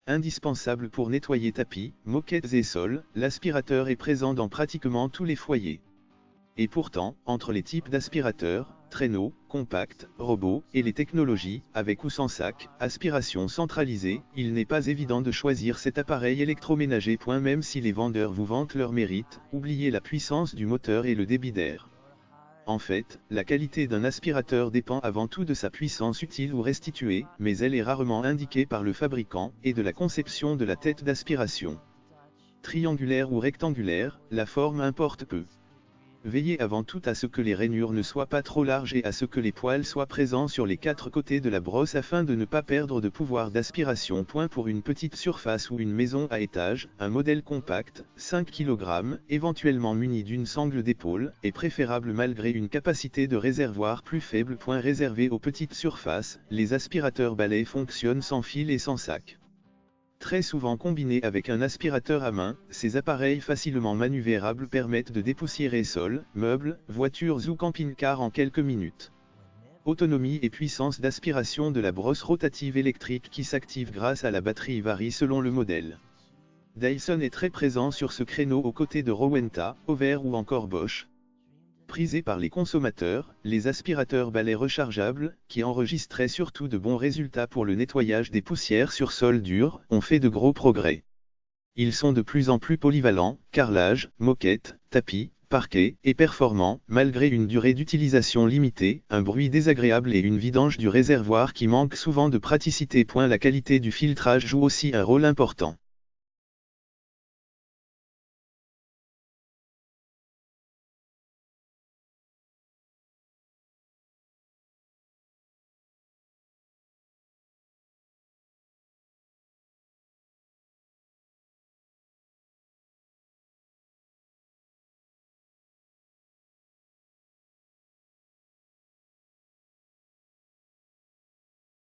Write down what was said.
Indispensable pour nettoyer tapis, moquettes et sols, l'aspirateur est présent dans pratiquement tous les foyers. Et pourtant, entre les types d'aspirateurs, traîneaux, compacts, robots, et les technologies, avec ou sans sac, aspiration centralisée, il n'est pas évident de choisir cet appareil électroménager. Même si les vendeurs vous vantent leur mérite, oubliez la puissance du moteur et le débit d'air. En fait, la qualité d'un aspirateur dépend avant tout de sa puissance utile ou restituée, mais elle est rarement indiquée par le fabricant, et de la conception de la tête d'aspiration. Triangulaire ou rectangulaire, la forme importe peu. Veillez avant tout à ce que les rainures ne soient pas trop larges et à ce que les poils soient présents sur les 4 côtés de la brosse afin de ne pas perdre de pouvoir d'aspiration. Pour une petite surface ou une maison à étage, un modèle compact, 5 kg, éventuellement muni d'une sangle d'épaule, est préférable malgré une capacité de réservoir plus faible. Réservé aux petites surfaces, les aspirateurs balais fonctionnent sans fil et sans sac. Très souvent combinés avec un aspirateur à main, ces appareils facilement manuvrables permettent de dépoussiérer sols, meubles, voitures ou camping-cars en quelques minutes. Autonomie et puissance d'aspiration de la brosse rotative électrique qui s'active grâce à la batterie varie selon le modèle. Dyson est très présent sur ce créneau aux côtés de Rowenta, Hover ou encore Bosch. Prisés par les consommateurs, les aspirateurs balais rechargeables, qui enregistraient surtout de bons résultats pour le nettoyage des poussières sur sol dur, ont fait de gros progrès. Ils sont de plus en plus polyvalents, carrelage, moquette, tapis, parquet, et performants, malgré une durée d'utilisation limitée, un bruit désagréable et une vidange du réservoir qui manque souvent de praticité. La qualité du filtrage joue aussi un rôle important.